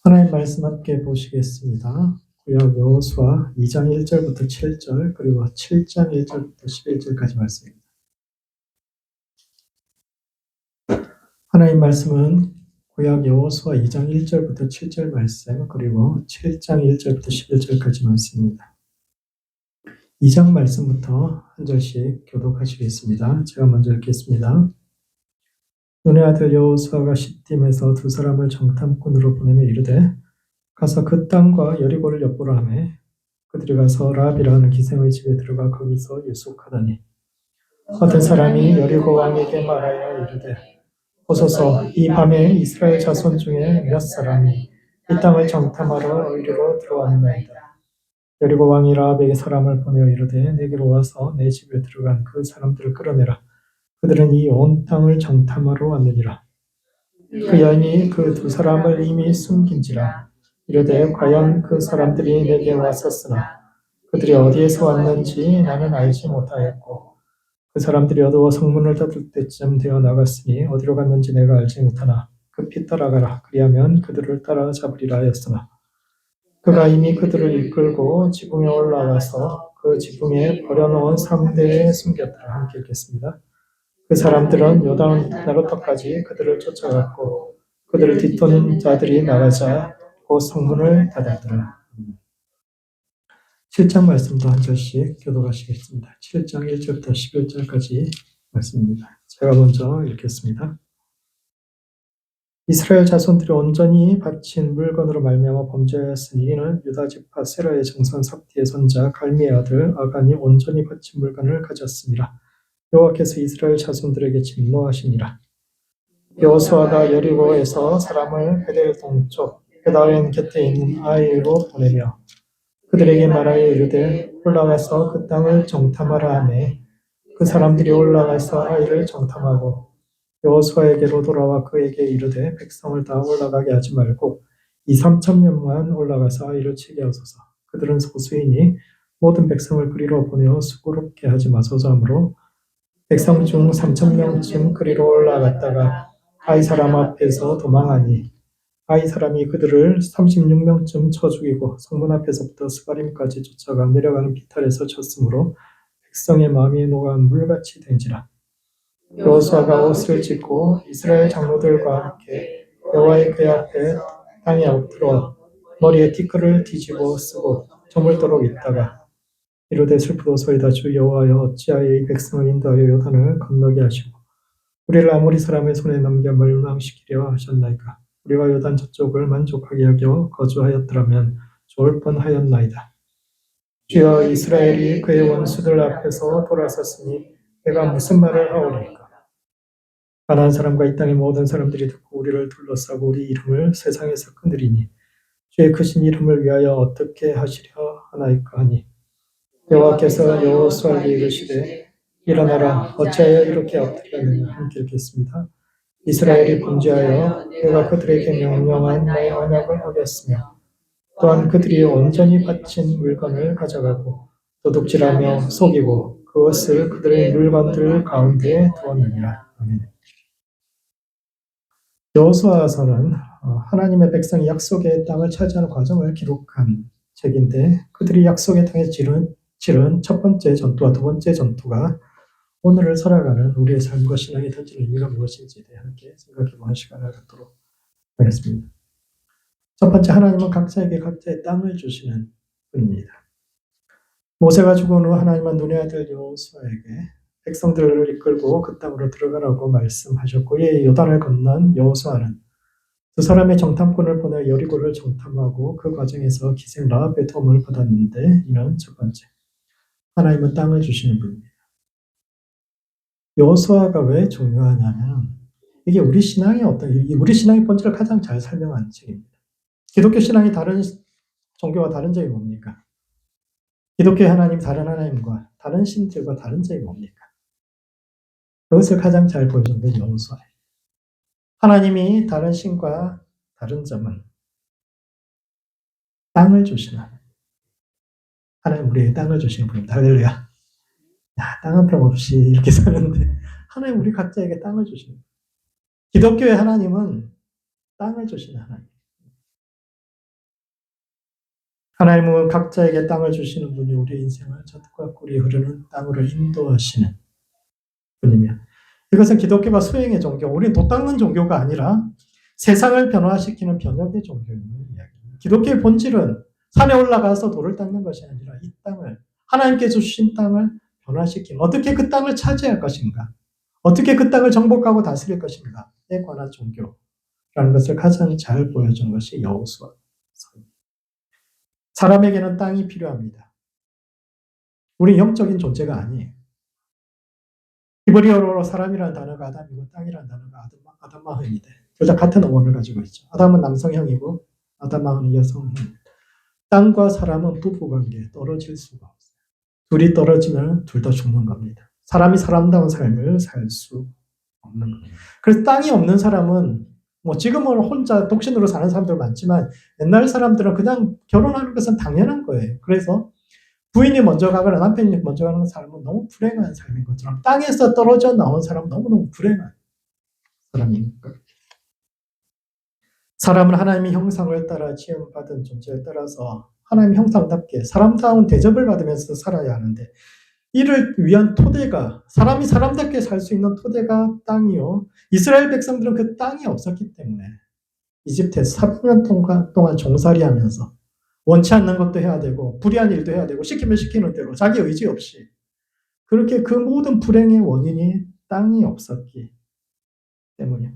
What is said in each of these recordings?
하나님 말씀 함께 보시겠습니다. 구약 여호수아 2장 1절부터 7절 그리고 7장 1절부터 11절까지 말씀입니다. 하나님 말씀은 구약 여호수아 2장 1절부터 7절 말씀 그리고 7장 1절부터 11절까지 말씀입니다. 2장 말씀부터 한 절씩 교독하시겠습니다. 제가 먼저 읽겠습니다. 눈의 아들 여호수아가 시딤에서 두 사람을 정탐꾼으로 보내며 이르되 가서 그 땅과 여리고를 엿보라 하매 그들이 가서 라합이라 하는 기생의 집에 들어가 거기서 유숙하더니 어떤 사람이 여리고 왕에게 말하여 이르되 보소서 이 밤에 이스라엘 자손 중에 몇 사람이 이 땅을 정탐하러 의리로 들어왔나이다. 여리고 왕이 라합에게 사람을 보내어 이르되 내게로 와서 내 집에 들어간 그 사람들을 끌어내라. 그들은 이 온 땅을 정탐하러 왔느니라. 그 여인이 그 두 사람을 이미 숨긴지라. 이르되 과연 그 사람들이 내게 왔었으나 그들이 어디에서 왔는지 나는 알지 못하였고 그 사람들이 어두워 성문을 닫을 때쯤 되어 나갔으니 어디로 갔는지 내가 알지 못하나 급히 따라가라. 그리하면 그들을 따라 잡으리라 하였으나 그가 이미 그들을 이끌고 지붕에 올라가서 그 지붕에 버려놓은 상대에 숨겼더라. 함께 읽겠습니다. 그 사람들은 요단 나루터까지 그들을 쫓아갔고 그들을 뒤쫓는 자들이 나가자 곧 성문을 닫았더라. 7장 말씀도 한 절씩 교독하시겠습니다. 7장 1절부터 11절까지 말씀입니다. 제가 먼저 읽겠습니다. 이스라엘 자손들이 온전히 바친 물건으로 말미암아 범죄하였으니 이는 유다 지파 세라의 정선 삽디의 손자 갈미의 아들 아간이 온전히 바친 물건을 가졌습니다. 여호와께서 이스라엘 자손들에게 진노하시니라. 여호수아가 여리고에서 사람을 베델 동쪽 베다웬 곁에 있는 아이로 보내며 그들에게 말하여 이르되 올라가서 그 땅을 정탐하라 하매 그 사람들이 올라가서 아이를 정탐하고 여호수아에게로 돌아와 그에게 이르되 백성을 다 올라가게 하지 말고 2-3천 명만 올라가서 아이를 치게 하소서. 그들은 소수이니 모든 백성을 그리로 보내어 수고롭게 하지 마소서 하므로 백성 중 3천 명쯤 그리로 올라갔다가 아이 사람 앞에서 도망하니 아이 사람이 그들을 36명쯤 쳐 죽이고 성문 앞에서부터 스바림까지 쫓아가 내려가는 비탈에서 쳤으므로 백성의 마음이 녹아 물같이 된지라. 여호수아가 옷을 찢고 이스라엘 장로들과 함께 여호와의 궤 앞에 땅에 엎드러 머리에 티끌을 뒤집어 쓰고 저물도록 있다가 이르되 슬프도소이다. 주 여호와여 어찌하여 이 백성을 인도하여 요단을 건너게 하시고 우리를 아모리 사람의 손에 넘겨 멸망시키려 하셨나이까. 우리가 요단 저쪽을 만족하게 여겨 거주하였더라면 좋을 뻔하였나이다. 주여 이스라엘이 그의 원수들 앞에서 돌아섰으니 내가 무슨 말을 하오리까. 가나안 사람과 이 땅의 모든 사람들이 듣고 우리를 둘러싸고 우리 이름을 세상에서 끊으리니 주의 크신 이름을 위하여 어떻게 하시려 하나이까 하니 여호와께서 여호수아에게 이르시되 일어나라 어찌하여 이렇게 엎드렸느냐. 함께 읽겠습니다. 이스라엘이 범죄하여 내가 그들에게 명령한 나의 언약을 어겼으며 또한 그들이 온전히 바친 물건을 가져가고 도둑질하며 속이고 그것을 그들의 물건들 가운데에 두었느니라. 아멘. 여호수아서는 하나님의 백성이 약속의 땅을 차지하는 과정을 기록한 책인데 그들이 약속의 땅에 치른 첫 번째 전투와 두 번째 전투가 오늘을 살아가는 우리의 삶과 신앙이 던지는 의미가 무엇인지에 대해 함께 생각해보는 시간을 갖도록 하겠습니다. 첫 번째, 하나님은 각자에게 각자의 땅을 주시는 분입니다. 모세가 죽은 후 하나님은 눈의 아들 여호수아에게 백성들을 이끌고 그 땅으로 들어가라고 말씀하셨고 이에 요단을 건넌 여호수아는 두 사람의 정탐꾼을 보내 여리고를 정탐하고 그 과정에서 기생 라합의 도움을 받았는데 이는 첫 번째, 하나님은 땅을 주시는 분입니다. 여호수아가 왜 중요하냐면 이게 우리 신앙의 우리 신앙의 본질을 가장 잘 설명하는 책입니다. 기독교 신앙이 다른 종교와 다른 점이 뭡니까? 기독교의 하나님 다른 하나님과 다른 신들과 다른 점이 뭡니까? 그것을 가장 잘 보여준 게 여호수아예요. 하나님이 다른 신과 다른 점은 땅을 주시는 하나님 우리에게 땅을 주시는 분입니다. 할렐루야. 땅 한 평 없이 이렇게 사는데 하나님 우리 각자에게 땅을 주시는 분입니다. 기독교의 하나님은 땅을 주시는 하나님. 하나님은 각자에게 땅을 주시는 분이 우리의 인생을 젖과 꿀이 흐르는 땅으로 인도하시는 분이며, 이것은 기독교가 수행의 종교, 우리는 돛 닦는 종교가 아니라 세상을 변화시키는 변혁의 종교임을 이야기합니다. 기독교의 본질은 산에 올라가서 돌을 닦는 것이 아니라 이 땅을, 하나님께 주신 땅을 변화시키는, 어떻게 그 땅을 차지할 것인가, 어떻게 그 땅을 정복하고 다스릴 것인가에 관한 종교라는 것을 가장 잘 보여준 것이 여호수아서입니다. 사람에게는 땅이 필요합니다. 우리 영적인 존재가 아니에요. 히브리어로 사람이라는 단어가 아담이고 땅이라는 단어가 아담마흔이돼. 둘 다 같은 어원을 가지고 있죠. 아담은 남성형이고 아담마흔은 여성형입니다. 땅과 사람은 부부관계에 떨어질 수가 없어요. 둘이 떨어지면 둘 다 죽는 겁니다. 사람이 사람다운 삶을 살 수 없는 거예요. 그래서 땅이 없는 사람은 지금은 혼자 독신으로 사는 사람들 많지만 옛날 사람들은 그냥 결혼하는 것은 당연한 거예요. 그래서 부인이 먼저 가거나 남편이 먼저 가는 사람은 너무 불행한 삶인 것처럼 땅에서 떨어져 나온 사람은 너무너무 불행한 사람인 거예요. 사람은 하나님의 형상을 따라 지음받은 존재에 따라서 하나님의 형상답게 사람다운 대접을 받으면서 살아야 하는데, 이를 위한 토대가, 사람이 사람답게 살 수 있는 토대가 땅이요. 이스라엘 백성들은 그 땅이 없었기 때문에 이집트에서 400년 동안 종살이 하면서 원치 않는 것도 해야 되고 불의한 일도 해야 되고 시키면 시키는 대로 자기 의지 없이, 그렇게 그 모든 불행의 원인이 땅이 없었기 때문에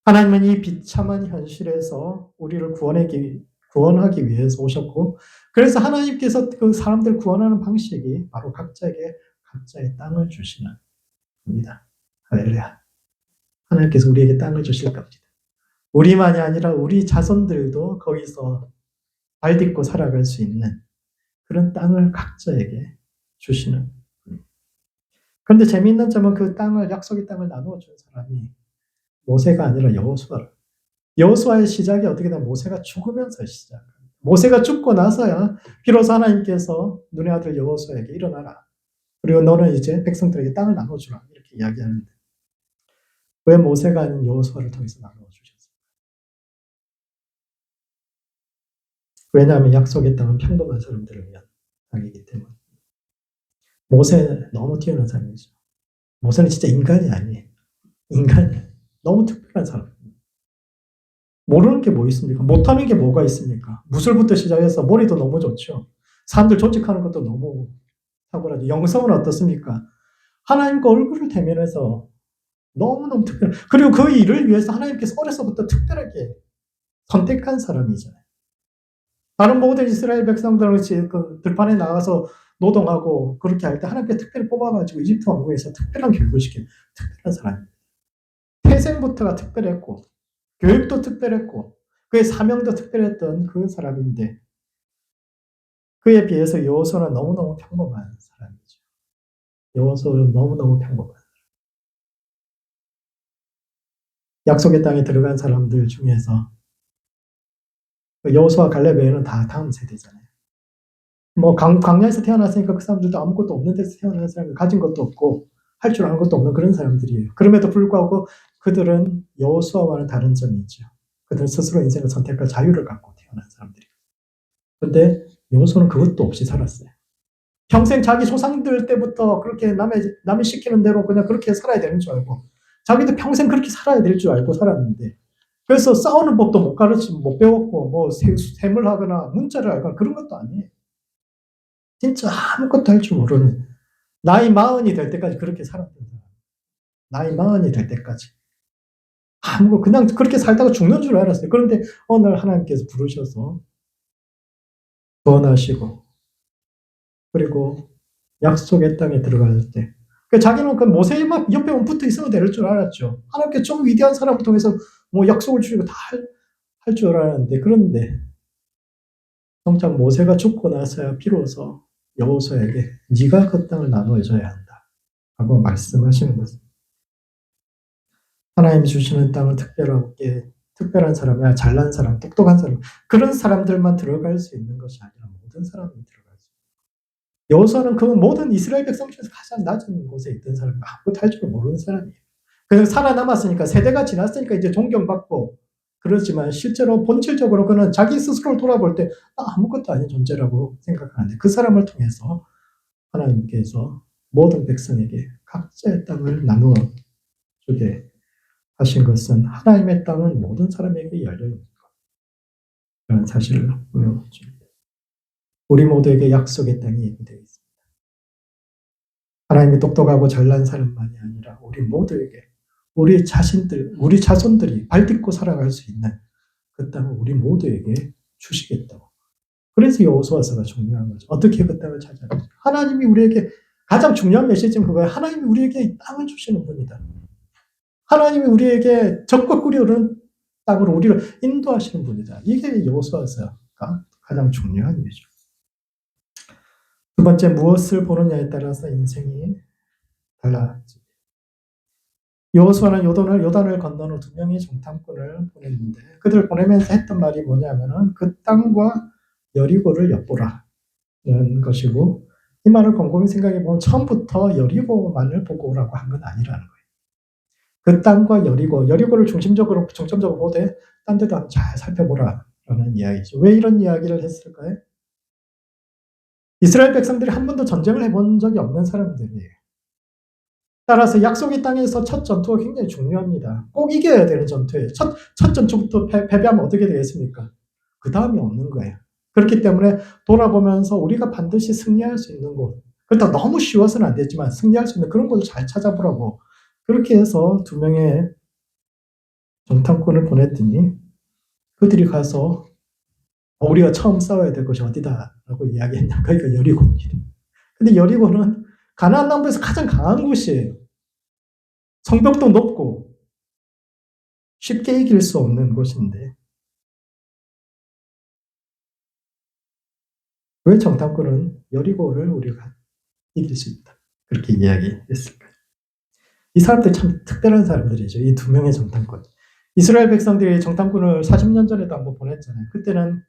하나님은 이 비참한 현실에서 우리를 구원하기 위해서 오셨고, 그래서 하나님께서 그 사람들 구원하는 방식이 바로 각자에게 각자의 땅을 주시는 겁니다. 할렐루야. 하나님께서 우리에게 땅을 주실 겁니다. 우리만이 아니라 우리 자손들도 거기서 발 딛고 살아갈 수 있는 그런 땅을 각자에게 주시는. 그런데 재미있는 점은 그 땅을, 약속의 땅을 나누어 준 사람이 모세가 아니라 여호수아를. 여호수아의 시작이 어떻게 되면 모세가 죽으면서 시작합니다. 모세가 죽고 나서야 비로소 하나님께서 눈의 아들 여호수아에게 일어나라, 그리고 너는 이제 백성들에게 땅을 나눠주라, 이렇게 이야기하는데 왜 모세가 아닌 여호수아를 통해서 나눠주셨어요? 왜냐하면 약속의 땅은 평범한 사람들을 위한 땅이기 때문에. 모세는 너무 뛰어난 사람이죠. 모세는 진짜 인간이 아니에요. 인간이에요. 너무 특별한 사람. 모르는 게 뭐 있습니까? 못하는 게 뭐가 있습니까? 무술부터 시작해서 머리도 너무 좋죠. 사람들 조직하는 것도 너무 탁월하죠. 영성은 어떻습니까? 하나님과 얼굴을 대면해서 너무너무 특별. 그리고 그 일을 위해서 하나님께서 어려서부터 특별하게 선택한 사람이잖아요. 다른 모든 이스라엘 백성들은 그 들판에 나가서 노동하고 그렇게 할 때 하나님께 특별히 뽑아가지고 이집트 왕국에서 특별한 교육을 시킨 특별한 사람입니다. 태생부터가 특별했고 교육도 특별했고 그의 사명도 특별했던 그 사람인데, 그에 비해서 여호수아는 너무너무 평범한 사람이죠. 여호수아는 너무너무 평범한 사람. 약속의 땅에 들어간 사람들 중에서 여호수아 갈렙 외에는 다 다음 세대잖아요. 광야에서 태어났으니까 그 사람들도 아무것도 없는 데서 태어난 사람이 가진 것도 없고 할 줄 아는 것도 없는 그런 사람들이에요. 그럼에도 불구하고 그들은 여호수아와는 다른 점이 있죠. 그들은 스스로 인생을 선택할 자유를 갖고 태어난 사람들이에요. 그런데 여호수아는 그것도 없이 살았어요. 평생 자기 조상들 때부터 그렇게 남이 시키는 대로 그냥 그렇게 살아야 되는 줄 알고, 자기도 평생 그렇게 살아야 될 줄 알고 살았는데, 그래서 싸우는 법도 못 가르치고 못 배웠고 셈을 하거나 문자를 알거나 그런 것도 아니에요. 진짜 아무것도 할 줄 모르는, 나이 40이 될 때까지 그렇게 살았던 사람. 나이 40이 될 때까지 그냥 그렇게 살다가 죽는 줄 알았어요. 그런데 어느 날 하나님께서 부르셔서 구원하시고, 그리고 약속의 땅에 들어갈 때 자기는 그 모세의 옆에만 붙어 있으면 될 줄 알았죠. 하나님께 좀 위대한 사람을 통해서 약속을 주시고 다 할 줄 알았는데, 그런데 정작 모세가 죽고 나서야 비로소 여호수아에게 네가 그 땅을 나눠줘야 한다 하고 말씀하시는 것입니다. 하나님이 주시는 땅은 특별한 사람이나 잘난 사람, 똑똑한 사람, 그런 사람들만 들어갈 수 있는 것이 아니라 모든 사람이 들어갈 수 있습니다. 여호수아는 그 모든 이스라엘 백성 중에서 가장 낮은 곳에 있던 사람, 아무것도 할 줄 모르는 사람이에요. 그래서 살아남았으니까, 세대가 지났으니까 이제 존경받고 그렇지만 실제로 본질적으로 그는 자기 스스로를 돌아볼 때 아무것도 아닌 존재라고 생각하는데 그 사람을 통해서 하나님께서 모든 백성에게 각자의 땅을 나누어 주게 하신 것은 하나님의 땅은 모든 사람에게 열려있는 그런 사실을 보여줍니다. 우리 모두에게 약속의 땅이 예비되어 있습니다. 하나님이 똑똑하고 잘난 사람만이 아니라 우리 모두에게 우리 자신들, 우리 자손들이 발딛고 살아갈 수 있는 그 땅을 우리 모두에게 주시겠다고. 그래서 여호수아서가 중요한 거죠. 어떻게 그 땅을 찾아내죠? 하나님이 우리에게 가장 중요한 메시지는 그거예요. 하나님이 우리에게 이 땅을 주시는 분이다. 하나님이 우리에게 적극 꾸려오는 땅으로 우리를 인도하시는 분이다. 이게 여호수아서가 가장 중요한 일이죠. 두 번째, 무엇을 보느냐에 따라서 인생이 달라집니다. 여호수아는 요단을 건넌 후 2명의 정탐꾼을 보냈는데 그들을 보내면서 했던 말이 뭐냐면은 그 땅과 여리고를 엿보라는 것이고, 이 말을 곰곰이 생각해 보면 처음부터 여리고만을 보고 오라고 한 건 아니라는 거예요. 그 땅과 여리고를 중점적으로 보되 딴 데도 한번 잘 살펴보라라는 이야기죠. 왜 이런 이야기를 했을까요? 이스라엘 백성들이 한 번도 전쟁을 해본 적이 없는 사람들이에요. 따라서 약속의 땅에서 첫 전투가 굉장히 중요합니다. 꼭 이겨야 되는 전투예요. 첫 전투부터 패배하면 어떻게 되겠습니까? 그 다음이 없는 거예요. 그렇기 때문에 돌아보면서 우리가 반드시 승리할 수 있는 곳, 그렇다고 너무 쉬워서는 안 되지만 승리할 수 있는 그런 곳을 잘 찾아보라고, 그렇게 해서 2명의 정탐꾼을 보냈더니 그들이 가서 우리가 처음 싸워야 될 곳이 어디다라고 이야기했냐. 그러니까 여리고입니다. 근데 여리고는 가나안 남부에서 가장 강한 곳이에요. 성벽도 높고 쉽게 이길 수 없는 곳인데 왜 정탐꾼은 여리고를 우리가 이길 수 있다 그렇게 이야기했을까요? 이 사람들이 참 특별한 사람들이죠. 이 2명의 정탐꾼. 이스라엘 백성들이 정탐꾼을 40년 전에도 한번 보냈잖아요. 그때는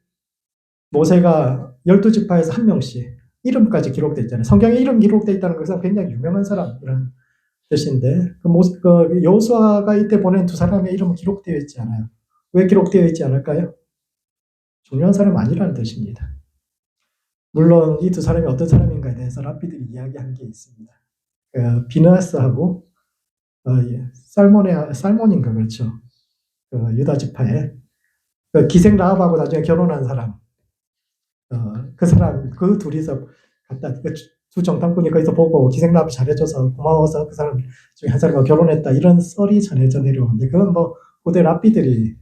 모세가 12지파에서 한 명씩 이름까지 기록되어 있잖아요. 성경에 이름 기록되어 있다는 것은 굉장히 유명한 사람이라는 뜻인데 그 여호수아가 이때 보낸 2사람의 이름은 기록되어 있지 않아요. 왜 기록되어 있지 않을까요? 중요한 사람 아니라는 뜻입니다. 물론 이 2사람이 어떤 사람인가에 대해서 랍비들이 이야기한 게 있습니다. 비느하스하고 살몬인가 그렇죠. 유다 지파에 기생 라합하고 나중에 결혼한 사람, 그 사람 그 둘이서 갖다 두 정탐꾼이 거기서 보고 기생 라합 잘해줘서 고마워서 그 사람 중에 한 사람과 결혼했다 이런 썰이 전해져 내려오는데 그건 뭐 고대 랍비들이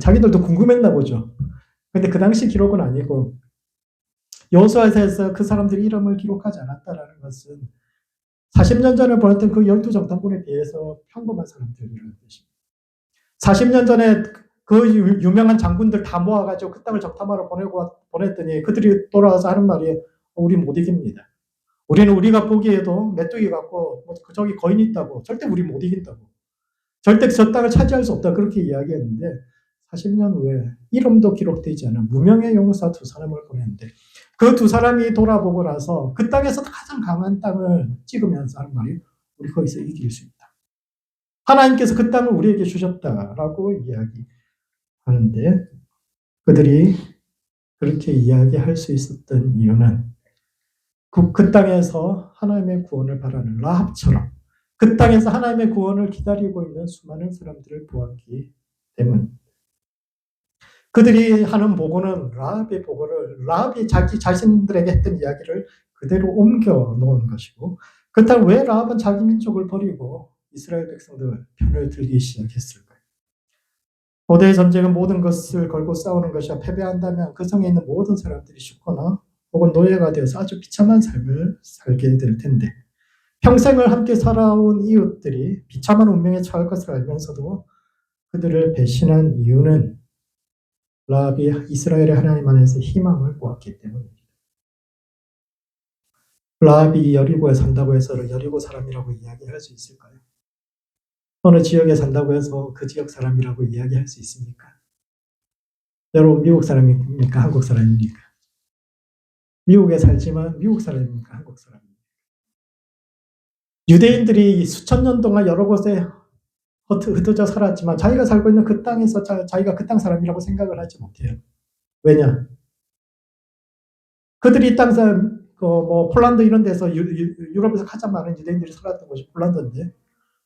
자기들도 궁금했나 보죠. 근데 그 당시 기록은 아니고 여호수아서에서 그 사람들이 이름을 기록하지 않았다라는 것은 40년 전에 보냈던 그 12정탐꾼에 비해서 평범한 사람들이라는 뜻입니다. 40년 전에 그 유명한 장군들 다 모아가지고 그 땅을 정탐하러 보냈더니 그들이 돌아와서 하는 말이 우리 못 이깁니다. 우리는 우리가 보기에도 메뚜기 같고 저기 거인 있다고 절대 우리 못 이긴다고. 절대 저 땅을 차지할 수 없다 그렇게 이야기했는데 40년 후에 이름도 기록되지 않은 무명의 용사 2사람을 보냈는데 그 2사람이 돌아보고 나서 그 땅에서 가장 강한 땅을 찍으면서 하는 말이 우리 거기서 이길 수 있다. 하나님께서 그 땅을 우리에게 주셨다라고 이야기하는데 그들이 그렇게 이야기할 수 있었던 이유는 그 땅에서 하나님의 구원을 바라는 라합처럼 그 땅에서 하나님의 구원을 기다리고 있는 수많은 사람들을 보았기 때문. 그들이 하는 보고는 라합의 보고를 라합이 자기 자신들에게 했던 이야기를 그대로 옮겨 놓은 것이고, 그렇다면 왜 라합은 자기 민족을 버리고 이스라엘 백성들 편을 들기 시작했을까요? 고대 전쟁은 모든 것을 걸고 싸우는 것이야. 패배한다면 그 성에 있는 모든 사람들이 죽거나 혹은 노예가 되어서 아주 비참한 삶을 살게 될 텐데 평생을 함께 살아온 이웃들이 비참한 운명에 처할 것을 알면서도 그들을 배신한 이유는 라합이 이스라엘의 하나님 안에서 희망을 보았기 때문입니다. 라합이 여리고에 산다고 해서 여리고 사람이라고 이야기할 수 있을까요? 어느 지역에 산다고 해서 그 지역 사람이라고 이야기할 수 있습니까? 여러분 미국 사람입니까? 한국 사람입니까? 미국에 살지만 미국 사람입니까? 한국 사람입니까? 유대인들이 수천 년 동안 여러 곳에 흩어져 살았지만 자기가 살고 있는 그 땅에서 자기가 그 땅 사람이라고 생각을 하지 못해요. 왜냐? 그들이 땅 사람, 폴란드 이런 데서 유럽에서 가장 많은 유대인들이 살았던 곳이 폴란드인데,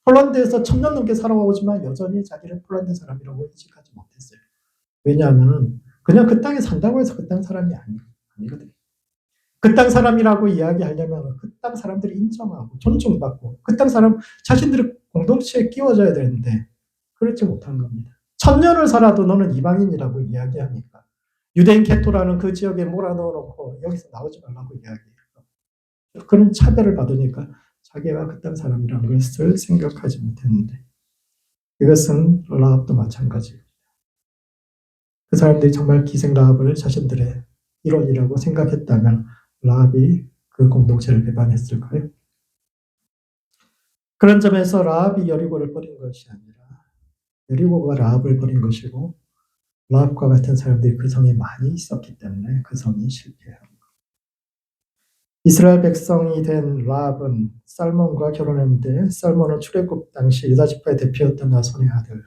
폴란드에서 1000년 넘게 살아오지만 여전히 자기를 폴란드 사람이라고 인식하지 못했어요. 왜냐하면 그냥 그 땅에 산다고 해서 그 땅 사람이 아니거든요. 그 땅 사람이라고 이야기하려면 그 땅 사람들이 인정하고 존중받고 그 땅 사람 자신들의 공동체에 끼워져야 되는데 그렇지 못한 겁니다. 1000년을 살아도 너는 이방인이라고 이야기하니까 유대인 게토라는 그 지역에 몰아넣어놓고 여기서 나오지 말라고 이야기해요. 그런 차별을 받으니까 자기가 그 땅 사람이라는 것을 생각하지 못했는데 이것은 라합도 마찬가지입니다. 그 사람들이 정말 기생 라합을 자신들의 일원이라고 생각했다면 라합이 그 공동체를 배반했을까요? 그런 점에서 라합이 여리고를 버린 것이 아니라 여리고가 라합을 버린 것이고 라합과 같은 사람들이 그 성에 많이 있었기 때문에 그 성이 실패한 것. 이스라엘 백성이 된 라합은 살몬과 결혼했는데 살몬은 출애굽 당시 유다 지파의 대표였던 나손의 아들.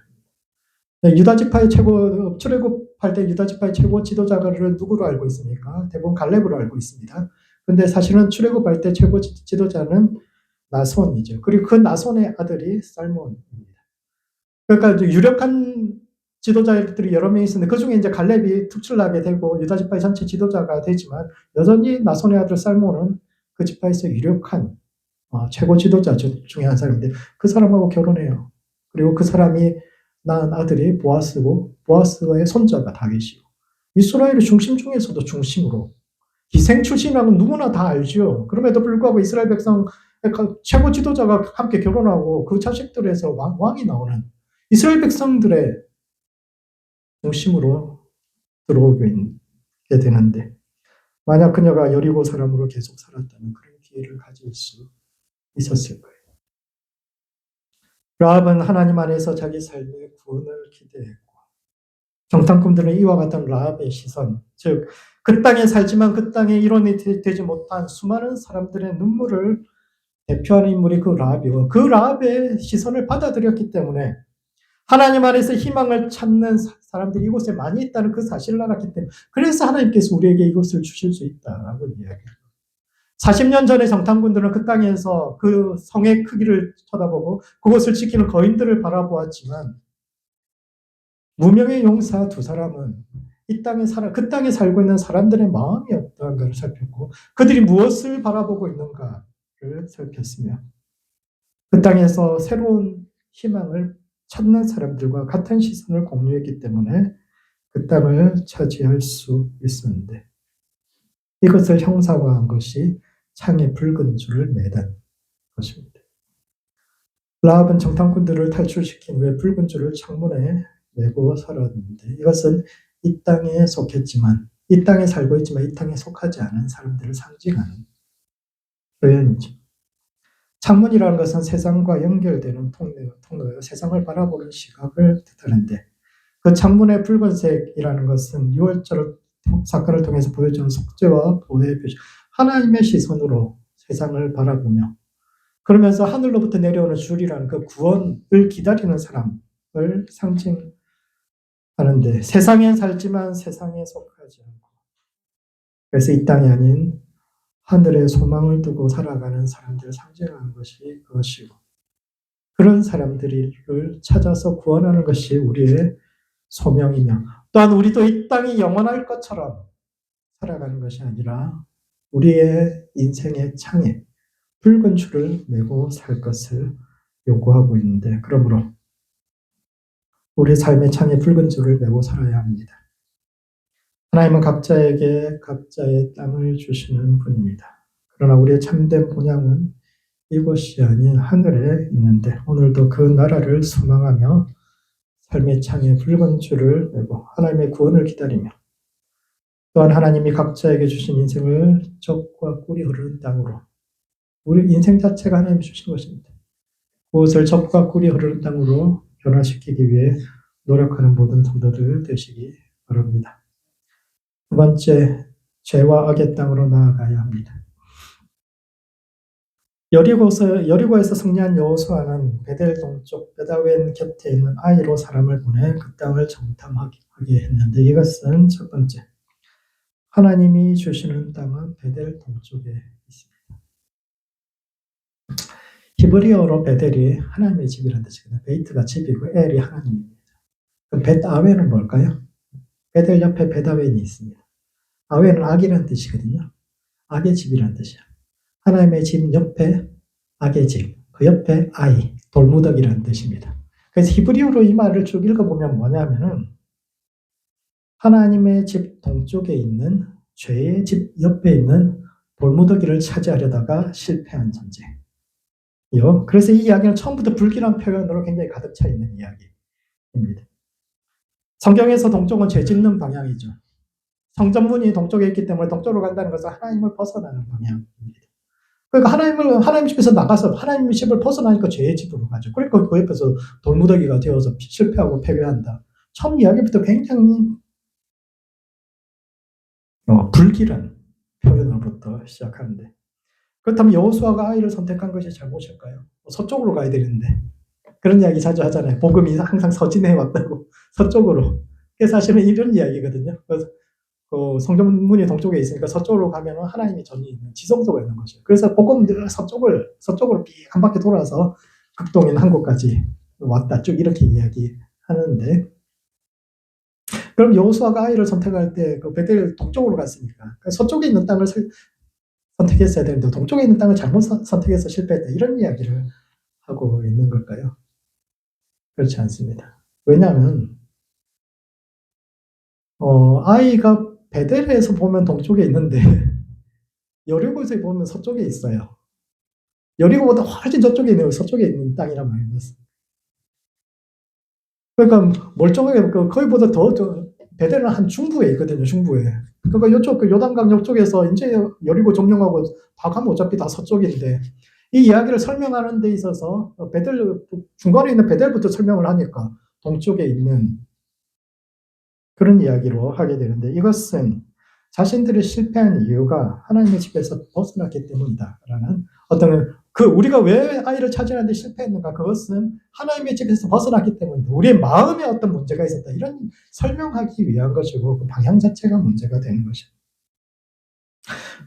유다 지파의 최고 출애굽할 때 유다 지파의 최고 지도자를 누구로 알고 있습니까? 대부분 갈렙으로 알고 있습니다. 근데 사실은 출애굽할 때 최고 지도자는 나손이죠. 그리고 그 나손의 아들이 살몬입니다. 그러니까 유력한 지도자들이 여러 명 있었는데 그 중에 이제 갈렙이 특출나게 되고 유다 지파의 전체 지도자가 되지만 여전히 나손의 아들 살몬은 그 지파에서 유력한 최고 지도자 중에 한 사람인데 그 사람하고 결혼해요. 그리고 그 사람이 낳은 아들이 보아스고 보아스의 손자가 다윗이고 이스라엘의 중심 중에서도 중심으로 기생 출신이라는 누구나 다 알죠. 그럼에도 불구하고 이스라엘 백성 최고 지도자가 함께 결혼하고 그 자식들에서 왕이 나오는 이스라엘 백성들의 중심으로 들어오게 되는데 만약 그녀가 여리고 사람으로 계속 살았다면 그런 기회를 가질 수 있었을 거예요. 라합은 하나님 안에서 자기 삶의 구원을 기대했고 정탐꾼들은 이와 같은 라합의 시선, 즉 그 땅에 살지만 그 땅에 일원이 되지 못한 수많은 사람들의 눈물을 대표하는 인물이 그 라합이고 그 라합의 시선을 받아들였기 때문에 하나님 안에서 희망을 찾는 사람들이 이곳에 많이 있다는 그 사실을 알았기 때문에 그래서 하나님께서 우리에게 이곳을 주실 수 있다라고 이야기합니다. 40년 전에 정탐꾼들은 그 땅에서 그 성의 크기를 쳐다보고 그곳을 지키는 거인들을 바라보았지만 무명의 용사 두 사람은 그 땅에 살고 있는 사람들의 마음이 어떠한가를 살폈고 그들이 무엇을 바라보고 있는가를 살폈으며 그 땅에서 새로운 희망을 찾는 사람들과 같은 시선을 공유했기 때문에 그 땅을 차지할 수 있었는데 이것을 형상화한 것이 창에 붉은 줄을 매단 것입니다. 라합은 정탐꾼들을 탈출시킨 후에 붉은 줄을 창문에 매고 살았는데 이것은 이 땅에 속했지만 이 땅에 살고 있지만 이 땅에 속하지 않은 사람들을 상징하는 표현이죠. 창문이라는 것은 세상과 연결되는 통로예요. 세상을 바라보는 시각을 뜻하는데 그 창문의 붉은색이라는 것은 6월절 사건을 통해서 보여주는 속죄와 보호의 표시, 하나님의 시선으로 세상을 바라보며 그러면서 하늘로부터 내려오는 줄이라는 그 구원을 기다리는 사람을 상징하는데 세상에 살지만 세상에 속하지 않고 그래서 이 땅이 아닌 하늘의 소망을 두고 살아가는 사람들을 상징하는 것이 그것이고 그런 사람들을 찾아서 구원하는 것이 우리의 소명이며 또한 우리도 이 땅이 영원할 것처럼 살아가는 것이 아니라 우리의 인생의 창에 붉은 줄을 메고 살 것을 요구하고 있는데 그러므로 우리 삶의 창에 붉은 줄을 메고 살아야 합니다. 하나님은 각자에게 각자의 땅을 주시는 분입니다. 그러나 우리의 참된 본향은 이곳이 아닌 하늘에 있는데 오늘도 그 나라를 소망하며 삶의 창에 붉은 줄을 메고 하나님의 구원을 기다리며 또한 하나님이 각자에게 주신 인생을 젖과 꿀이 흐르는 땅으로 우리 인생 자체가 하나님이 주신 것입니다. 그것을 젖과 꿀이 흐르는 땅으로 변화시키기 위해 노력하는 모든 성도들 되시기 바랍니다. 두 번째, 죄와 악의 땅으로 나아가야 합니다. 여리고에서 승리한 여호수아는 베델 동쪽 베다웬 곁에 있는 아이로 사람을 보내 그 땅을 정탐하게 했는데, 이것은 첫 번째, 하나님이 주시는 땅은 베델 동쪽에 있습니다. 히브리어로 베델이 하나님의 집이라는 뜻이거든요. 베이트가 집이고 엘이 하나님입니다. 그럼 벳아웬은 뭘까요? 베델 옆에 베다웬이 있습니다. 아웬은 악이라는 뜻이거든요. 악의 집이라는 뜻이야. 하나님의 집 옆에 악의 집, 그 옆에 아이, 돌무더기라는 뜻입니다. 그래서 히브리어로 이 말을 쭉 읽어보면 뭐냐면은, 하나님의 집 동쪽에 있는 죄의 집 옆에 있는 돌무더기를 차지하려다가 실패한 전쟁이요. 그래서 이 이야기는 처음부터 불길한 표현으로 굉장히 가득 차 있는 이야기입니다. 성경에서 동쪽은 죄 짓는 방향이죠. 성전문이 동쪽에 있기 때문에 동쪽으로 간다는 것은 하나님을 벗어나는 방향입니다. 그러니까 하나님 집에서 나가서 하나님 집을 벗어나니까 죄의 집으로 가죠. 그러니까 그 옆에서 돌무더기가 되어서 실패하고 패배한다. 처음 이야기부터 굉장히 불길한 표현으로부터 시작하는데, 그렇다면 여호수아가 아이를 선택한 것이 잘못일까요? 서쪽으로 가야 되는데, 그런 이야기 자주 하잖아요. 복음이 항상 서진해 왔다고. 서쪽으로. 그게 사실은 이런 이야기거든요. 그래서 성전문이 동쪽에 있으니까 서쪽으로 가면 하나님의 전이 있는 지성소가 있는 거죠. 그래서 복음은 늘 서쪽으로 삐 한 바퀴 돌아서 극동인 한국까지 왔다 쭉 이렇게 이야기하는데, 그럼 여호수아가 아이를 선택할 때 그 베델 동쪽으로 갔으니까 그러니까 서쪽에 있는 땅을 선택했어야 되는데 동쪽에 있는 땅을 잘못 선택해서 실패했다, 이런 이야기를 하고 있는 걸까요? 그렇지 않습니다. 왜냐하면 아이가 베델에서 보면 동쪽에 있는데 여리고에서 보면 서쪽에 있어요. 여리고보다 훨씬 저쪽에 있네요. 서쪽에 있는 땅이란 말입니다. 그러니까 멀쩡하게 거기보다 더 베델은 한 중부에 있거든요. 중부에. 그러니까 이쪽 그 요단강 옆쪽에서 이제 여리고 점령하고 다 가면 어차피 다 서쪽인데, 이 이야기를 설명하는 데 있어서 베델 중간에 있는 베델부터 설명을 하니까 동쪽에 있는 그런 이야기로 하게 되는데, 이것은 자신들이 실패한 이유가 하나님의 집에서 벗어났기 때문이다라는 어떤 우리가 왜 아이를 찾으는데 실패했는가, 그것은 하나님의 집에서 벗어났기 때문이다. 우리의 마음에 어떤 문제가 있었다, 이런 설명하기 위한 것이고 그 방향 자체가 문제가 되는 것입니다.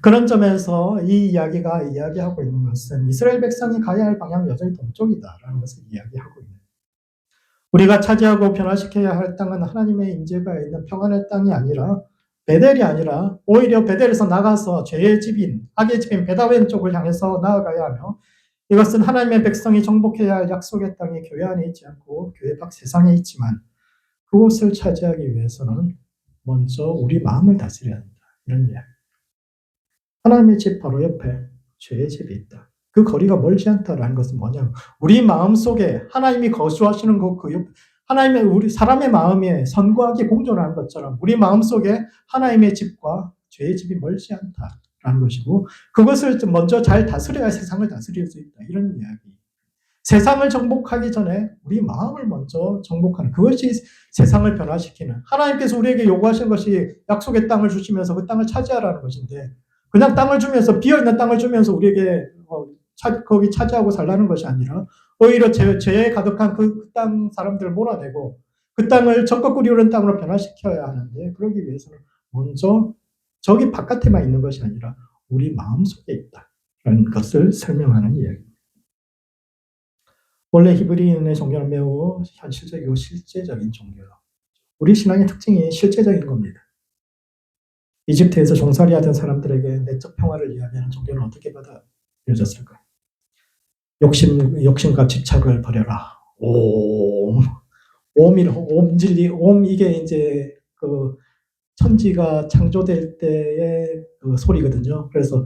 그런 점에서 이 이야기가 이야기하고 있는 것은 이스라엘 백성이 가야 할 방향은 여전히 동쪽이다라는 것을 이야기하고 있는, 우리가 차지하고 변화시켜야 할 땅은 하나님의 임재가 있는 평안의 땅이 아니라 베델이 아니라 오히려 베델에서 나가서 죄의 집인 악의 집인 베다웬 쪽을 향해서 나아가야 하며, 이것은 하나님의 백성이 정복해야 할 약속의 땅이 교회 안에 있지 않고 교회 밖 세상에 있지만, 그곳을 차지하기 위해서는 먼저 우리 마음을 다스려야 한다, 이런 이야기. 하나님의 집 바로 옆에 죄의 집이 있다. 그 거리가 멀지 않다라는 것은 뭐냐면, 우리 마음 속에 하나님이 거주하시는 그 옆, 하나님의 우리 사람의 마음에 선과 악이 공존하는 것처럼 우리 마음 속에 하나님의 집과 죄의 집이 멀지 않다라는 것이고, 그것을 먼저 잘 다스려야 세상을 다스릴 수 있다, 이런 이야기. 세상을 정복하기 전에 우리 마음을 먼저 정복하는, 그것이 세상을 변화시키는, 하나님께서 우리에게 요구하시는 것이 약속의 땅을 주시면서 그 땅을 차지하라는 것인데, 그냥 땅을 주면서, 비어있는 땅을 주면서 우리에게 거기 차지하고 살라는 것이 아니라 오히려 죄에 가득한 그 땅 사람들을 몰아내고 그 땅을 적극 이루는 땅으로 변화시켜야 하는데, 그러기 위해서는 먼저 저기 바깥에만 있는 것이 아니라 우리 마음속에 있다라는 것을 설명하는 이야기입니다. 원래 히브리인의 종교는 매우 현실적이고 실제적인 종교예요. 우리 신앙의 특징이 실제적인 겁니다. 이집트에서 종살이 하던 사람들에게 내적 평화를 이야기하는 종교는 어떻게 받아들여졌을까요? 욕심과 집착을 버려라. 옴진리, 이게 이제 그 천지가 창조될 때의 그 소리거든요. 그래서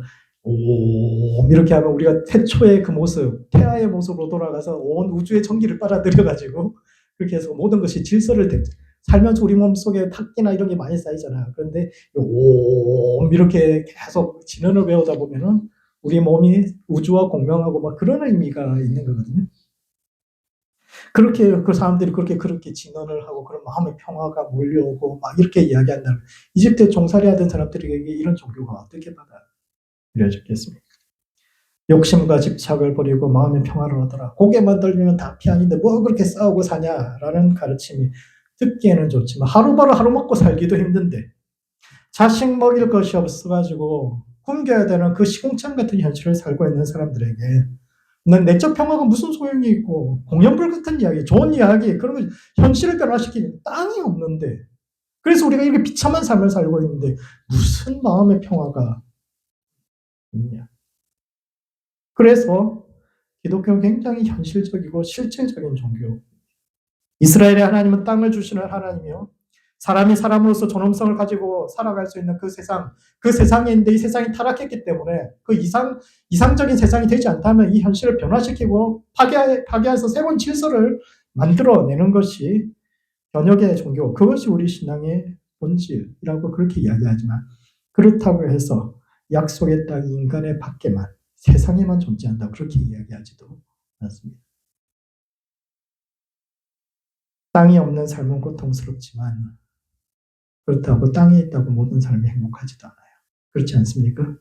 이렇게 하면 우리가 태초의 그 모습, 태아의 모습으로 돌아가서 온 우주의 전기를 빨아들여가지고 그렇게 해서 모든 것이 질서를 살면서 우리 몸속에 탁기나 이런 게 많이 쌓이잖아요. 그런데 이렇게 계속 진언을 외우다 보면은 우리 몸이 우주와 공명하고 막 그런 의미가 있는 거거든요. 그렇게 그 사람들이 그렇게 진언을 하고 그런 마음의 평화가 몰려오고 막 이렇게 이야기한다면, 이집트에 종살이 하던 사람들에게 이런 종교가 어떻게 받아들여졌겠습니까? 욕심과 집착을 버리고 마음의 평화를 얻어라. 고개만 떨리면 다 피안인데 뭐 그렇게 싸우고 사냐라는 가르침이 듣기에는 좋지만 하루바로 하루 먹고 살기도 힘든데 자식 먹일 것이 없어가지고 굶겨야 되는 그 시궁창 같은 현실을 살고 있는 사람들에게 내적 평화가 무슨 소용이 있고 공연불 같은 이야기, 좋은 이야기 그런 거 현실을 변화시키는 땅이 없는데 그래서 우리가 이렇게 비참한 삶을 살고 있는데 무슨 마음의 평화가 있냐. 그래서 기독교는 굉장히 현실적이고 실질적인 종교. 이스라엘의 하나님은 땅을 주시는 하나님이요. 사람이 사람으로서 존엄성을 가지고 살아갈 수 있는 그 세상에 있는데 이 세상이 타락했기 때문에 그 이상적인 세상이 되지 않다면 이 현실을 변화시키고 파괴해서 새로운 질서를 만들어내는 것이 변혁의 종교, 그것이 우리 신앙의 본질이라고 그렇게 이야기하지만 그렇다고 해서 약속의 땅이 인간의 밖에만 세상에만 존재한다 그렇게 이야기하지도 않습니다. 땅이 없는 삶은 고통스럽지만 그렇다고 땅이 있다고 모든 삶이 행복하지도 않아요. 그렇지 않습니까?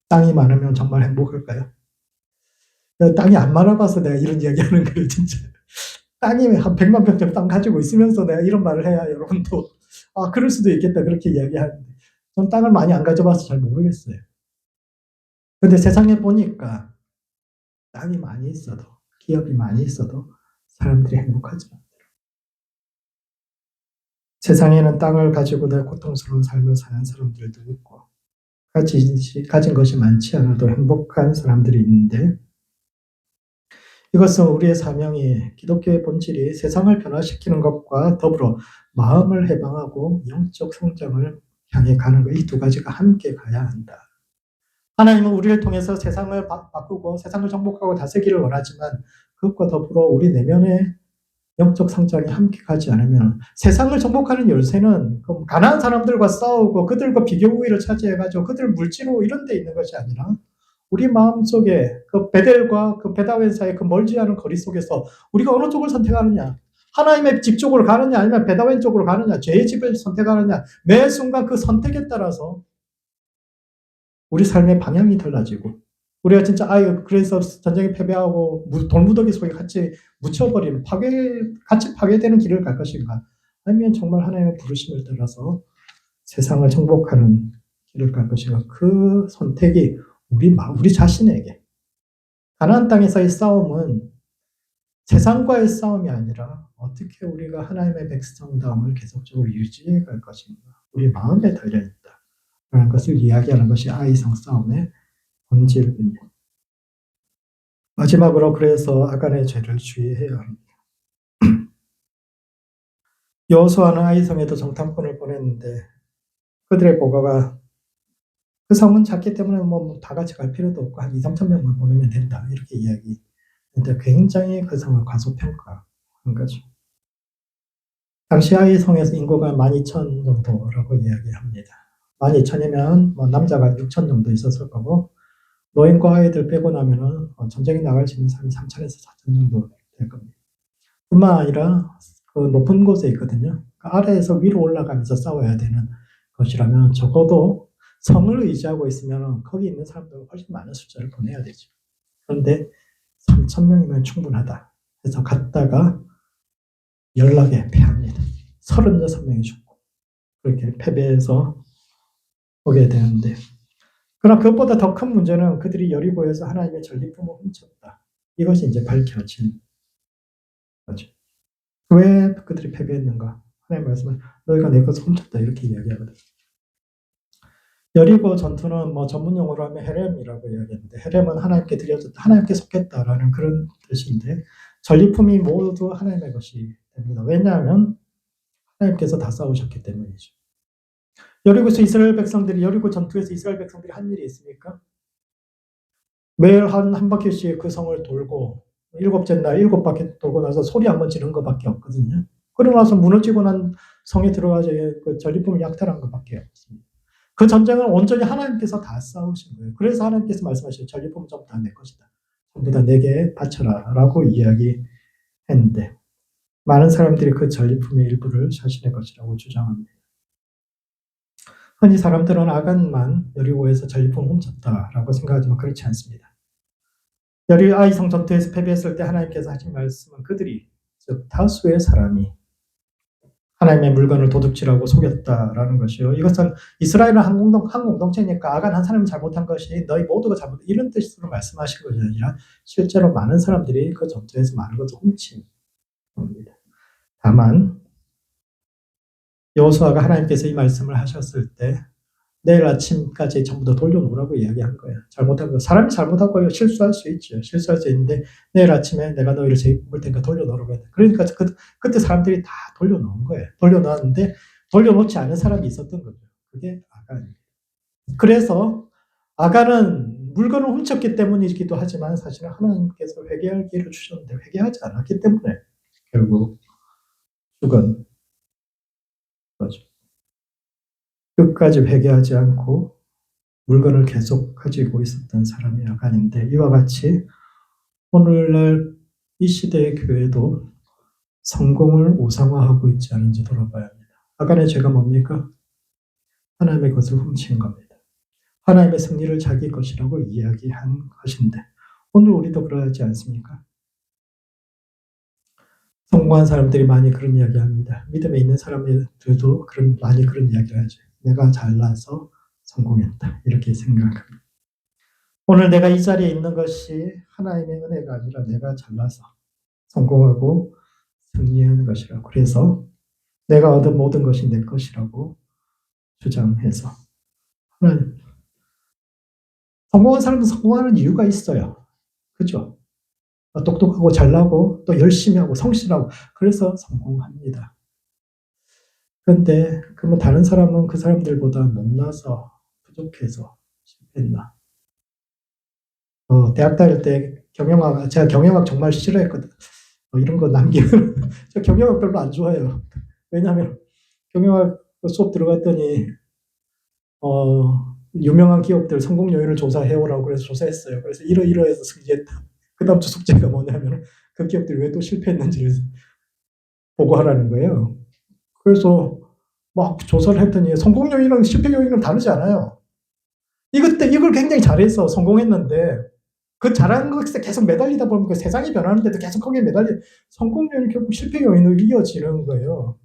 땅이 많으면 정말 행복할까요? 땅이 안 많아봐서 내가 이런 이야기하는 거예요, 진짜. 땅이 한 100만 평짜리 땅 가지고 있으면서 내가 이런 말을 해야 여러분도 그럴 수도 있겠다 그렇게 이야기하는데 전 땅을 많이 안 가져봐서 잘 모르겠어요. 근데 세상에 보니까 땅이 많이 있어도 기업이 많이 있어도 사람들이 행복하지 않아요. 세상에는 땅을 가지고도 고통스러운 삶을 사는 사람들도 있고 가진 것이 많지 않아도 행복한 사람들이 있는데 이것은 우리의 사명이 기독교의 본질이 세상을 변화시키는 것과 더불어 마음을 해방하고 영적 성장을 향해 가는 것, 이 두 가지가 함께 가야 한다. 하나님은 우리를 통해서 세상을 바꾸고 세상을 정복하고 다스리기를 원하지만 그것과 더불어 우리 내면의 영적 성장이 함께 가지 않으면 세상을 정복하는 열쇠는 가난한 사람들과 싸우고 그들과 비교 우위를 차지해가지고 그들 물질로 이런 데 있는 것이 아니라 우리 마음속에 그 베델과 그 베다웬 사이의 그 멀지 않은 거리 속에서 우리가 어느 쪽을 선택하느냐, 하나님의 집 쪽으로 가느냐 아니면 베다웬 쪽으로 가느냐, 죄의 집을 선택하느냐, 매 순간 그 선택에 따라서 우리 삶의 방향이 달라지고 우리가 진짜 그래서 전쟁에 패배하고 돌무더기 속에 같이 묻혀버리는 같이 파괴되는 길을 갈 것인가, 아니면 정말 하나님의 부르심을 따라서 세상을 정복하는 길을 갈 것인가, 그 선택이 우리 자신에게. 가나안 땅에서의 싸움은 세상과의 싸움이 아니라 어떻게 우리가 하나님의 백성다움을 계속적으로 유지해 갈 것인가, 우리 마음에 달려있다 라는 것을 이야기하는 것이 아이성 싸움의 본질입니다. 마지막으로 그래서 아간의 죄를 주의해야 합니다. 여호수아는 아이성에도 정탐꾼을 보냈는데 그들의 보고가 그 성은 작기 때문에 다 같이 갈 필요도 없고 한 2-3천 명만 보내면 된다 이렇게 이야기했는데 굉장히 그 성을 과소평가한 거죠. 당시 아이성에서 인구가 12,000 정도라고 이야기합니다. 12,000이면 남자가 6,000 정도 있었을 거고 노인과 아이들 빼고 나면은 전쟁에 나갈 수 있는 사람이 3,000에서 4,000 정도 될 겁니다. 뿐만 아니라 그 높은 곳에 있거든요. 그 아래에서 위로 올라가면서 싸워야 되는 것이라면 적어도 성을 의지하고 있으면 거기 있는 사람들은 훨씬 많은 숫자를 보내야 되죠. 그런데 3,000명이면 충분하다 해서 갔다가 연락에 패합니다. 36명이 죽고 그렇게 패배해서 오게 되는데, 그러나 그것보다 더 큰 문제는 그들이 여리고에서 하나님의 전리품을 훔쳤다. 이것이 이제 밝혀진 거죠. 왜 그들이 패배했는가? 하나님 말씀은 너희가 내 것을 훔쳤다 이렇게 이야기하거든요. 여리고 전투는 전문 용어로 하면 헤렘이라고 이야기하는데, 헤렘은 하나님께 드려졌다, 하나님께 속했다라는 그런 뜻인데 전리품이 모두 하나님의 것이 됩니다. 왜냐하면 하나님께서 다 싸우셨기 때문이죠. 여리고 전투에서 이스라엘 백성들이 한 일이 있습니까? 매일 한 바퀴씩 그 성을 돌고 7째 날 7바퀴 돌고 나서 소리 한번 지른 것밖에 없거든요. 그러고 나서 무너지고 난 성에 들어가서 그 전리품을 약탈한 것밖에 없습니다. 그 전쟁은 온전히 하나님께서 다 싸우신 거예요. 그래서 하나님께서 말씀하시죠. 전리품은 전부 다 내 것이다. 전부 다 내게 바쳐라 라고 이야기했는데 많은 사람들이 그 전리품의 일부를 자신의 것이라고 주장합니다. 흔히 사람들은 아간만 여리고에서 전리품을 훔쳤다라고 생각하지만 그렇지 않습니다. 아이성 전투에서 패배했을 때 하나님께서 하신 말씀은 그들이, 즉 다수의 사람이 하나님의 물건을 도둑질하고 속였다라는 것이요. 이것은 이스라엘은 한 공동체니까 아간 한 사람이 잘못한 것이 너희 모두가 잘못, 이런 뜻으로 말씀하신 것이 아니라 실제로 많은 사람들이 그 전투에서 많은 것을 훔친 겁니다. 다만 여호수아가 하나님께서 이 말씀을 하셨을 때 내일 아침까지 전부 다 돌려놓으라고 이야기한 거예요. 잘못한 거. 사람이 잘못하고 실수할 수 있죠. 실수할 수 있는데 내일 아침에 내가 너희를 재입을 테니까 돌려놓으라고 했다. 그러니까 그때 사람들이 다 돌려놓은 거예요. 돌려놓았는데 돌려놓지 않은 사람이 있었던 거죠. 그게 아간입니다. 그래서 아간은 물건을 훔쳤기 때문이기도 하지만 사실은 하나님께서 회개할 기회를 주셨는데 회개하지 않았기 때문에 결국 죽은 거죠. 끝까지 회개하지 않고 물건을 계속 가지고 있었던 사람이 아간인데, 이와 같이 오늘날 이 시대의 교회도 성공을 우상화하고 있지 않은지 돌아봐야 합니다. 아간의 죄가 뭡니까? 하나님의 것을 훔친 겁니다. 하나님의 승리를 자기 것이라고 이야기한 것인데 오늘 우리도 그러지 않습니까? 성공한 사람들이 많이 그런 이야기합니다. 믿음에 있는 사람들도 많이 그런 이야기를 하죠. 내가 잘나서 성공했다, 이렇게 생각합니다. 오늘 내가 이 자리에 있는 것이 하나님의 은혜가 아니라 내가 잘나서 성공하고 승리하는 것이라고, 그래서 내가 얻은 모든 것이 내 것이라고 주장해서, 하나님, 성공한 사람은 성공하는 이유가 있어요. 그죠? 똑똑하고 잘나고 또 열심히 하고 성실하고 그래서 성공합니다. 그런데 그러면 다른 사람은 그 사람들보다 못나서 부족해서 실패했나? 대학 다닐 때 제가 경영학 정말 싫어했거든. 이런 거 남기면 저 경영학 별로 안 좋아해요. 왜냐하면 경영학 수업 들어갔더니 유명한 기업들 성공 요인을 조사해오라고 그래서 조사했어요. 그래서 이러해서 승리했다. 그 다음 주 숙제가 뭐냐면 그 기업들이 왜 또 실패했는지를 보고하라는 거예요. 그래서 막 조사를 했더니 성공 요인은 실패 요인은 다르지 않아요. 이걸 굉장히 잘해서 성공했는데 그 잘하는 것에 계속 매달리다 보면 그 세상이 변하는데도 계속 거기에 성공 요인이 결국 실패 요인으로 이어지는 거예요.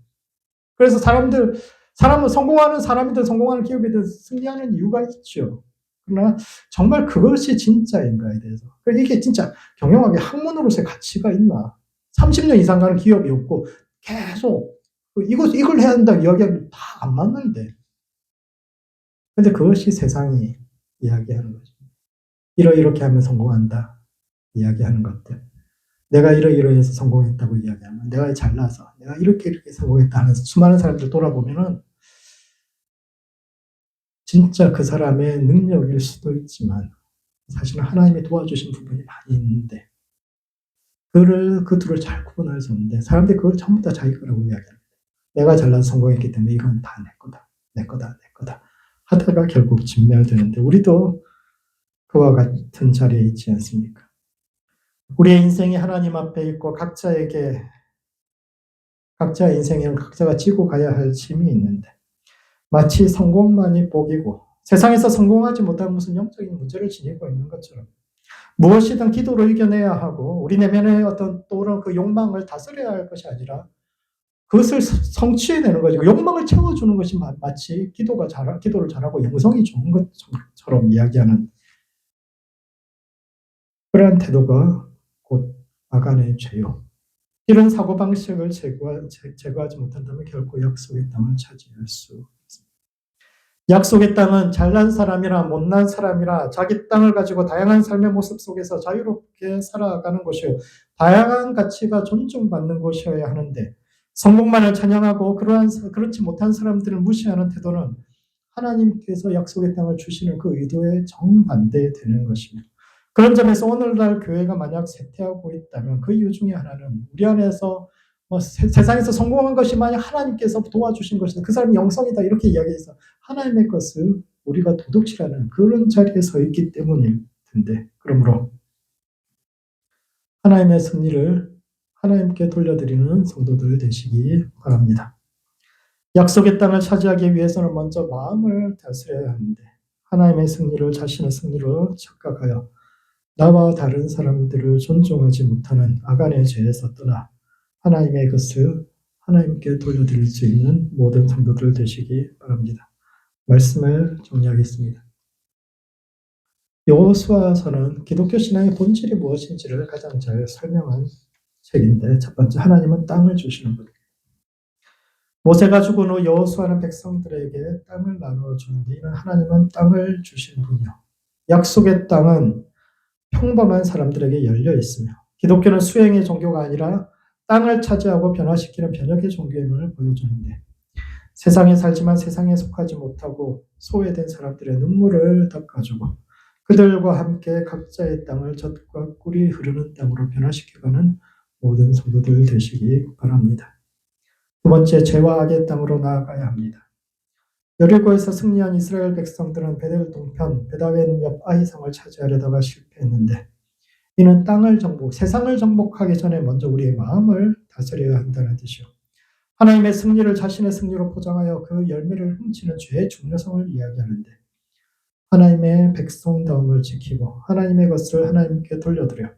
그래서 사람은 성공하는 사람이든 성공하는 기업이든 승리하는 이유가 있죠. 그러나 정말 그것이 진짜인가에 대해서. 이게 진짜 경영학의 학문으로서의 가치가 있나. 30년 이상 가는 기업이 없고 계속 이걸 해야 한다 이야기하면 다 안 맞는데. 근데 그것이 세상이 이야기하는 거죠. 이렇게 하면 성공한다 이야기하는 것들. 내가 이러해서 성공했다고 이야기하면, 내가 잘나서 내가 이렇게 성공했다 하는 수많은 사람들 돌아보면은 진짜 그 사람의 능력일 수도 있지만 사실은 하나님이 도와주신 부분이 많이 있는데 그 둘을 잘 구분할 수 없는데 사람들이 그걸 전부 다 자기 거라고 이야기합니다. 내가 잘나서 성공했기 때문에 이건 다 내 거다, 내 거다, 내 거다 하다가 결국 진멸되는데, 우리도 그와 같은 자리에 있지 않습니까? 우리의 인생이 하나님 앞에 있고 각자의 인생에는 각자가 지고 가야 할 짐이 있는데 마치 성공만이 복이고 세상에서 성공하지 못한 무슨 영적인 문제를 지니고 있는 것처럼 무엇이든 기도로 이겨내야 하고 우리 내면의 어떤 또는 그 욕망을 다스려야 할 것이 아니라 그것을 성취해내는 거죠. 욕망을 채워주는 것이 마치 기도를 잘하고 영성이 좋은 것처럼 이야기하는 그러한 태도가 곧 아간의 죄요. 이런 사고방식을 제거하지 못한다면 결코 약속의 땅을 차지할 수 없습니다. 약속의 땅은 잘난 사람이나 못난 사람이나 자기 땅을 가지고 다양한 삶의 모습 속에서 자유롭게 살아가는 곳이요, 다양한 가치가 존중받는 곳이어야 하는데 성공만을 찬양하고 그렇지 못한 사람들을 무시하는 태도는 하나님께서 약속의 땅을 주시는 그 의도에 정반대되는 것입니다. 그런 점에서 오늘날 교회가 만약 쇠퇴하고 있다면 그 이유 중에 하나는 우리 안에서 세상에서 성공한 것이 만약 하나님께서 도와주신 것이다, 그 사람이 영성이다 이렇게 이야기해서 하나님의 것을 우리가 도둑질하는 그런 자리에 서 있기 때문일 텐데, 그러므로 하나님의 승리를 하나님께 돌려드리는 성도들 되시기 바랍니다. 약속의 땅을 차지하기 위해서는 먼저 마음을 다스려야 하는데 하나님의 승리를 자신의 승리로 착각하여 나와 다른 사람들을 존중하지 못하는 아간의 죄에서 떠나 하나님의 것을 하나님께 돌려드릴 수 있는 모든 성도들 되시기 바랍니다. 말씀을 정리하겠습니다. 여호수아서는 기독교 신앙의 본질이 무엇인지를 가장 잘 설명한 책인데, 첫 번째, 하나님은 땅을 주시는 분. 모세가 죽은 후 여호수아는 백성들에게 땅을 나누어 주는데, 이는 하나님은 땅을 주시는 분이요, 약속의 땅은 평범한 사람들에게 열려 있으며, 기독교는 수행의 종교가 아니라 땅을 차지하고 변화시키는 변혁의 종교임을 보여주는데, 세상에 살지만 세상에 속하지 못하고 소외된 사람들의 눈물을 닦아주고 그들과 함께 각자의 땅을 젖과 꿀이 흐르는 땅으로 변화시켜가는 모든 성도들 되시기 바랍니다. 두 번째, 죄와 악의 땅으로 나아가야 합니다. 여리고에서 승리한 이스라엘 백성들은 베델 동편 베다웬 옆 아이성을 차지하려다가 실패했는데, 이는 세상을 정복하기 전에 먼저 우리의 마음을 다스려야 한다는 뜻이요, 하나님의 승리를 자신의 승리로 포장하여 그 열매를 훔치는 죄의 중요성을 이야기하는데, 하나님의 백성다움을 지키고 하나님의 것을 하나님께 돌려드려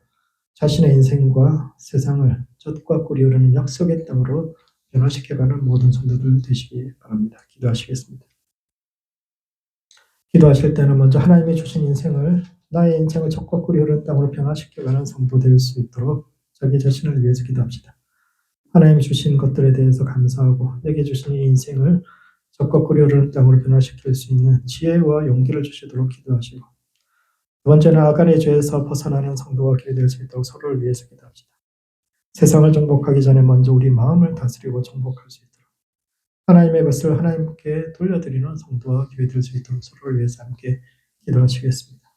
자신의 인생과 세상을 젖과 꿀이 흐르는 약속의 땅으로 변화시켜가는 모든 성도들 되시기 바랍니다. 기도하시겠습니다. 기도하실 때는 먼저 하나님이 주신 나의 인생을 젖과 꿀이 흐르는 땅으로 변화시켜가는 성도 될 수 있도록 자기 자신을 위해서 기도합시다. 하나님이 주신 것들에 대해서 감사하고 내게 주신 이 인생을 젖과 꿀이 흐르는 땅으로 변화시킬 수 있는 지혜와 용기를 주시도록 기도하시고, 두 번째는 아간의 죄에서 벗어나는 성도가 될 수 있도록 서로를 위해서 기도합시다. 세상을 정복하기 전에 먼저 우리 마음을 다스리고 정복할 수 있도록 하나님의 것을 하나님께 돌려드리는 성도가 될 수 있도록 서로를 위해서 함께 기도하시겠습니다.